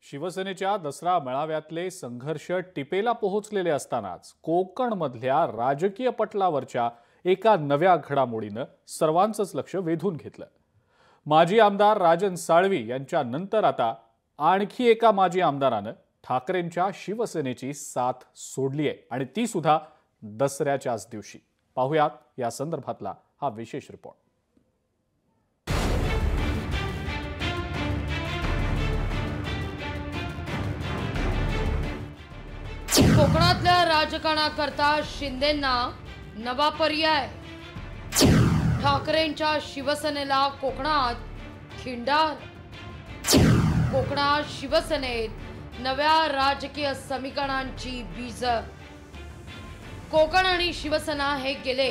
शिवसेनेच्या दसरा मेळाव्यातले संघर्ष टिपेला पोहोचलेले असतानाच कोकणमधल्या राजकीय पटलावरच्या एका नव्या घडामोडीनं सर्वांचंच लक्ष वेधून घेतलं। माजी आमदार राजन साळवी यांच्या नंतर आता आणखी एका माजी आमदारानं ठाकरेंच्या शिवसेनेची साथ सोडली आहे आणि ती सुद्धा दसऱ्याच्याच दिवशी। पाहुयात या संदर्भातला हा विशेष रिपोर्ट। कोकणातल्या राजकारणाकरता शिंदेंना नवा पर्याय। ठाकरेंच्या शिवसेनेला कोकणात खिंडार। कोकणात शिवसेनेत नव्या राजकीय समीकरणांची बीज। कोकण आणि शिवसेना हे गेले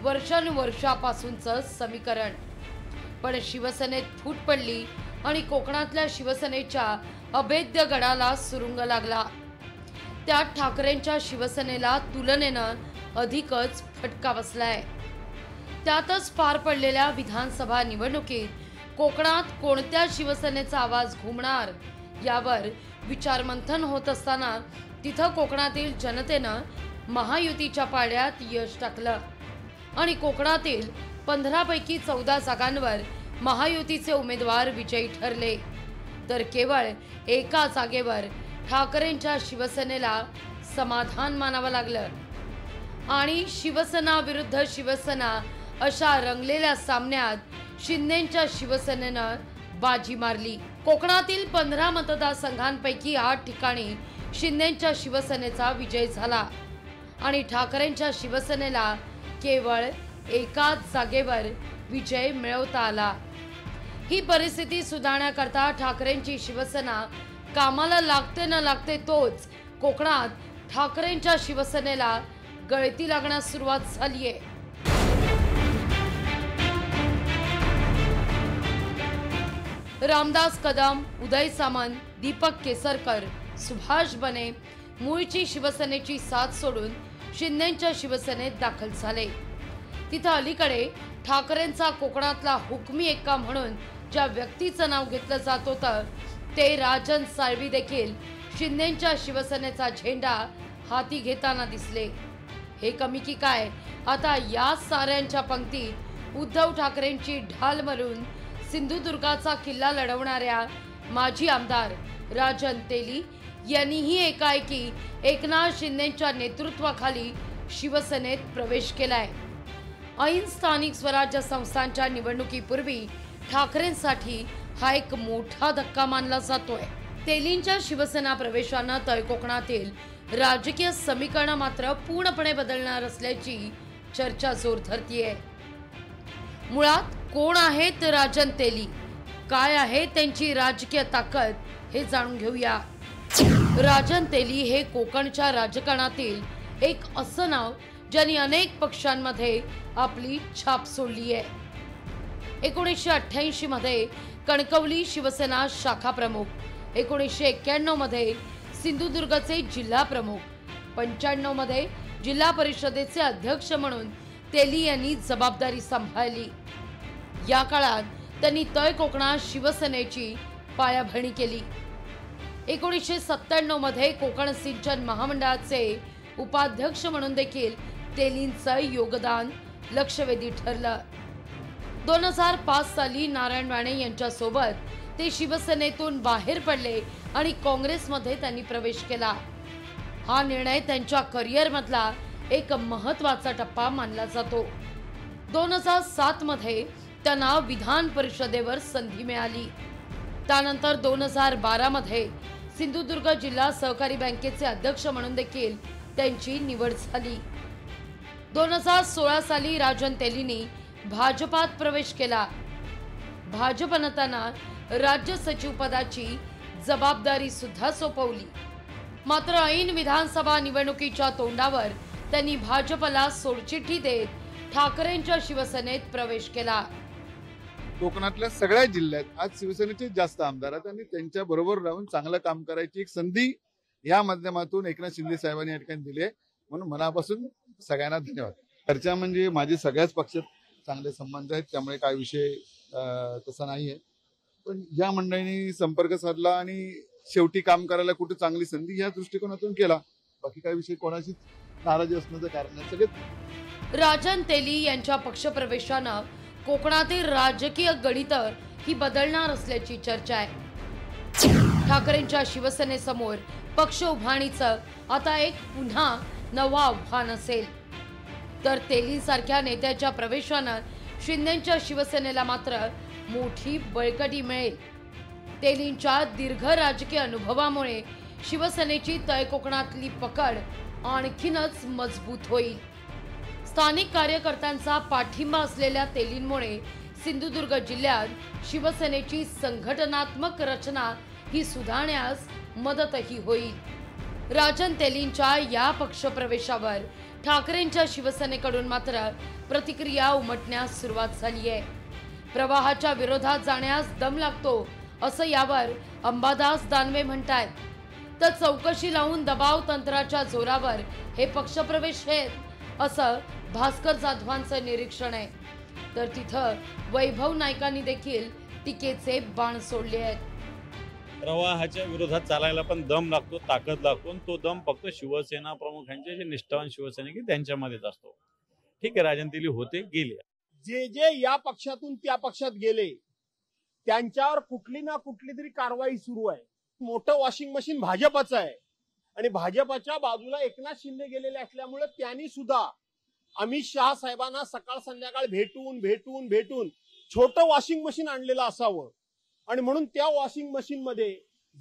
वर्षानुवर्षापासूनचं समीकरण, पण शिवसेनेत फूट पडली आणि कोकणातल्या शिवसेनेच्या अभेद्य गडाला सुरुंग लागला। त्यात ठाकरेंच्या शिवसेनेला तुलनेनं अधिकच फटका बसलाय। त्यातच पार पडलेल्या विधानसभा निवडणुकीत कोकणात कोणत्या शिवसेनेचा आवाज घुमणार यावर विचारमंथन होत असताना तिथं कोकणातील जनतेनं महायुतीच्या पाड्यात यश टाकलं आणि कोकणातील 15 पैकी 14 जागांवर महायुतीचे उमेदवार विजयी ठरले, तर केवळ एका जागेवर ठाकरेंच्या शिवसेनेला समाधान मानावं लागलं आणि शिवसेना विरुद्ध शिवसेना अशा रंगलेल्या सामन्यात शिंदेंच्या शिवसेनेनं बाजी मारली। कोकणातील 15 मतदारसंघांपैकी 8 ठिकाणी शिंदेंच्या शिवसेनेचा विजय झाला आणि ठाकरेंच्या शिवसेनेला केवळ एकाच जागेवर विजय मिळवता आला। ही परिस्थिती सुधारण्याकरता ठाकरेंची शिवसेना कामाला लागते न लागते तोच कोकणात ठाकरेंच्या शिवसेनेला गळती लागण्यास सुरुवात झालीये। रामदास कदम, उदय सामंत, दीपक केसरकर, सुभाष बने मूळची शिवसेनेची साथ सोडून शिंदेंच्या शिवसेनेत दाखल झाले। तिथं अलीकडे ठाकरेंचा कोकणातला हुकमी एक्का म्हणून ज्या व्यक्तीचं नाव घेतलं जात होतं ते राजन साळवी देखील शिंदेंच्या शिवसेनेचा झेंडा हाती घेताना दिसले। हे कमी की काय, आता या साऱ्यांच्या पंक्तीत उद्धव ठाकरेंची ढाल मारून सिंधुदुर्गाचा किल्ला लढवणाऱ्या माजी आमदार राजन तेली यांनीही एकाएकी एकनाथ शिंदेंच्या नेतृत्वाखाली शिवसेनेत प्रवेश केलाय। ऐन स्थानिक स्वराज्य संस्थांच्या निवडणुकीपूर्वी ठाकरेंसाठी हा एक मोठा धक्का मानला जातोय। तेलींच्या शिवसेना प्रवेशानं तळ कोकणातील राजकीय समीकरण मात्र पूर्णपणे बदलणार असल्याची चर्चा जोर धरतीये। मुळात कोण आहेत राजन तेली, काय आहे त्यांची राजकीय ताकद हे जाणून घेऊया। राजन तेली हे कोकणच्या राजकारणातील एक असं नाव ज्यांनी अनेक पक्षांमध्ये आपली छाप सोडली आहे। 1988 मध्ये कणकवली शिवसेना शाखा प्रमुख, 1991 मध्ये सिंधुदुर्गचे जिल्हा प्रमुख, 95 मध्ये जिल्हा परिषदेचे अध्यक्ष म्हणून तेली यांनी जबाबदारी सांभाळली। या काळात त्यांनी तळ कोकणात शिवसेनेची पायाभरणी केली। 1997 मध्ये कोकण सिंचन महामंडळाचे उपाध्यक्ष म्हणून देखील तेलींचं योगदान लक्षवेधी ठरलं। 2005 साली नारायण राणे यांच्यासोबत ते शिवसेनेतून बाहेर पडले आणि काँग्रेसमध्ये त्यांनी प्रवेश केला। हा निर्णय त्यांच्या करिअरमधला एक महत्त्वाचा टप्पा मानला जातो। 2007 मध्ये त्यांना विधान परिषदेवर संधी मिळाली। त्यानंतर 2012 मध्ये सिंधुदुर्ग जिल्हा सहकारी बँकेचे अध्यक्ष म्हणून देखील त्यांची निवड झाली। 2016 साली राजन तेलींनी भाजपात प्रवेश केला। भाजपनं त्यांना राज्य सचिव पदाची जबाबदारी सुद्धा सोपवली। मात्र ऐन विधानसभा निवडणुकीच्या तोंडावर त्यांनी भाजपला सोडचिठ्ठी देत ठाकरेंच्या शिवसेनेत प्रवेश केला। कोकणातल्या सगळ्या जिल्ह्यात आज शिवसेनेचे जास्त आमदार आहेत आणि त्यांच्या बरोबर राहून चांगलं काम करायची एक संधी या माध्यमातून एकनाथ शिंदे साहेबांनी या ठिकाणी दिली आहे, म्हणून मनापासून सगळ्यांना धन्यवाद। चर्चा म्हणजे माझी सगळ्याच पक्षात चांगले संबंध आहेत, त्यामुळे काय विषय तसा नाहीये, पण या मंडळींनी संपर्क साधला आणि शेवटी काम करायला कुठे चांगली संधी या दृष्टिकोनातून केला. बाकी काही विषय कोणाशीच नाराजी असण्याचं कारण नाही. सगळे राजन तेली यांच्या पक्षप्रवेशानं कोकणातील राजकीय गणित ही बदलणार असल्याची चर्चा आहे. ठाकरेंच्या शिवसेनेसमोर पक्ष उभारणीचं आता एक पुन्हा नवं आव्हान असेल, तर तेलींसारख्या नेत्याच्या प्रवेशानं शिंदेच्या शिवसेनेला मात्र मोठी बळकटी मिळेल. तेलींच्या दीर्घ राजकीय अनुभवामुळे शिवसेनेची तळ कोकणातली पकड आणखीनच मजबूत होईल. स्थानिक कार्यकर्त्यांचा पाठिंबा असलेल्या तेलींमुळे सिंधुदुर्ग जिल्ह्यात शिवसेनेची संघटनात्मक रचना ही सुधारण्यास मदतही होईल. राजन तेलींच्या या पक्षप्रवेशावर ठाकरेंच्या शिवसेनेकडून मात्र प्रतिक्रिया उमटण्यास सुरुवात झाली आहे. प्रवाहाच्या विरोधात जाण्यास दम लागतो असं यावर अंबादास दानवे म्हणतायत. तर चौकशी लावून दबाव तंत्राच्या जोरावर हे पक्षप्रवेश आहेत असं भास्कर जाधवांचं निरीक्षण आहे. तर तिथं वैभव नाईकांनी देखील टीकेचे बाण सोडले आहेत. प्रवाहाच्या विरोधात चालायला पण दम लागतो, ताकद लागतो. तो दम फक्त शिवसेना प्रमुखांचे जे निष्ठावान शिवसैनिक त्यांच्यामध्येच असतो. ठीक आहे, राजन तेली होते, गेले. जे जे या पक्षातून त्या पक्षात गेले त्यांच्यावर कुठली ना कुठली तरी कारवाई सुरू आहे. मोठं वॉशिंग मशीन भाजपचं आहे आणि भाजपच्या बाजूला एकनाथ शिंदे गेलेले असल्यामुळे त्यांनी सुद्धा अमित शहा साहेबांना सकाळ संध्याकाळ भेटून छोटं वॉशिंग मशीन आणलेलं असावं आणि म्हणून त्या वॉशिंग मशीन मध्ये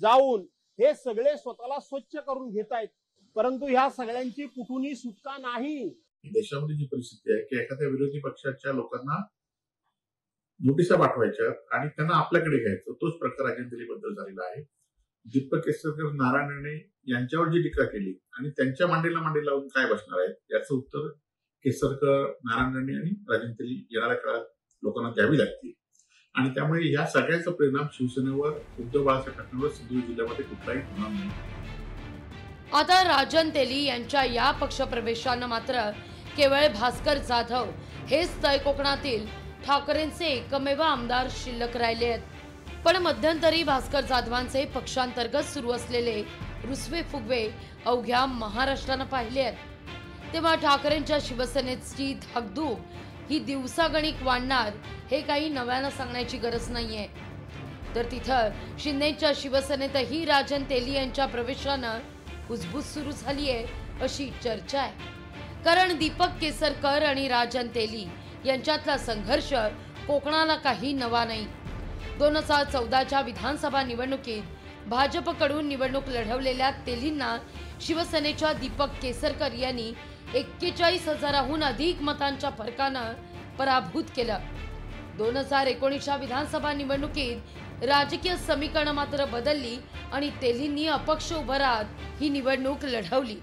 जाऊन हे सगळे स्वतःला स्वच्छ करून घेत आहेत. परंतु ह्या सगळ्यांची कुठूनही सुटका नाही. देशामध्ये जी परिस्थिती आहे की एखाद्या विरोधी पक्षाच्या लोकांना नोटिसा पाठवायच्या आणि त्यांना आपल्याकडे घ्यायचं, तोच प्रकार राजन तेली बद्दल झालेला आहे. दीपक केसरकर नारायण राणे यांच्यावर जी टीका केली आणि त्यांच्या मांडीला मांडी लावून काय बसणार आहे याचं उत्तर केसरकर, नारायण राणे आणि राजन तेली येणाऱ्या काळात लोकांना द्यावी लागतील. आणि त्यामुळे या सगळ्याचा परिणाम शिवसेनेवर, उद्धव बाळासाहेब ठाकरेंवर सिंधुदुर्ग जिल्ह्यामध्ये कुठलाही होणार नाही. आता राजन तेली यांच्या या पक्षप्रवेशानं मात्र केवळ भास्कर जाधव हेच तळ कोकणातील ठाकरेंचे एकमेव आमदार शिल्लक राहिले आहेत. पण मध्यंतरी भास्कर जाधवांचे पक्षांतर्गत सुरू असलेले रुसवे फुगवे अवघ्या महाराष्ट्रानं पाहिले आहेत. तेव्हा ठाकरेंच्या शिवसेनेची धाकधूक ही दिवसागणिक वाढणार हे काही नव्यानं सांगण्याची गरज नाहीये. तर तिथं शिंदेच्या शिवसेनेतही राजन तेली यांच्या प्रवेशानं कुजबूज सुरू झाली आहे अशी चर्चा आहे. कारण दीपक केसरकर आणि राजन तेली यांच्यातला संघर्ष कोकणाला काही नवा नाही. 2014च्या विधानसभा निवडणुकीत भाजपकडून निवडणूक लढवलेल्या तेलींना शिवसेनेच्या दीपक केसरकर यांनी 41,000हून अधिक मतांच्या फरकानं पराभूत केलं. 2019च्या विधानसभा निवडणुकीत राजकीय समीकरणं मात्र बदलली आणि तेलींनी अपक्ष उभं राहत ही निवडणूक लढवली.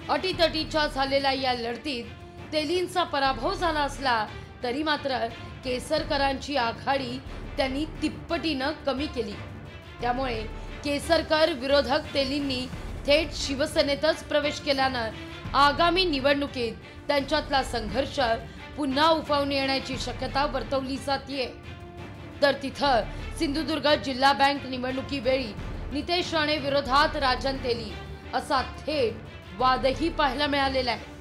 अटीतटीच्या झालेल्या या लढतीत तेलींचा पराभव झाला असला तरी मात्र केसरकरांची आघाडी त्यांनी तिप्पटीनं कमी केली. त्यामुळे केसरकर विरोधक तेलींनी थेट शिवसेनेतच प्रवेश केल्यानं आगामी निवडणुकीत त्यांच्यातला संघर्ष पुन्हा उफावून येण्याची शक्यता वर्तवली जातीये. तर तिथं सिंधुदुर्ग जिल्हा बँक निवडणुकीवेळी नितेश राणे विरोधात राजन तेली असा थेट वादही पाहायला मिळालेला आहे.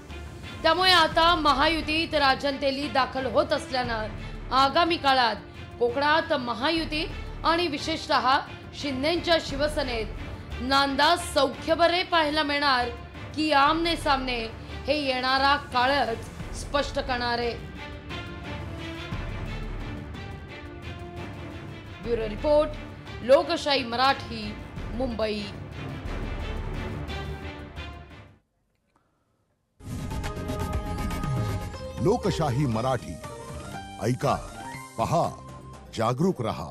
त्यामुळे आता महायुतीत राजन तेली दाखल होत असल्यानं आगामी काळात कोकणात महायुती आणि विशेषतः शिंदेच्या शिवसेनेत नांदा सौख्यबरे पाहायला मिळणार की आमने सामने हे येणारा काळच स्पष्ट करणार आहे. ब्युरो रिपोर्ट, लोकशाही मराठी, मुंबई. लोकशाही मराठी ऐका, पहा, जागरूक रहा.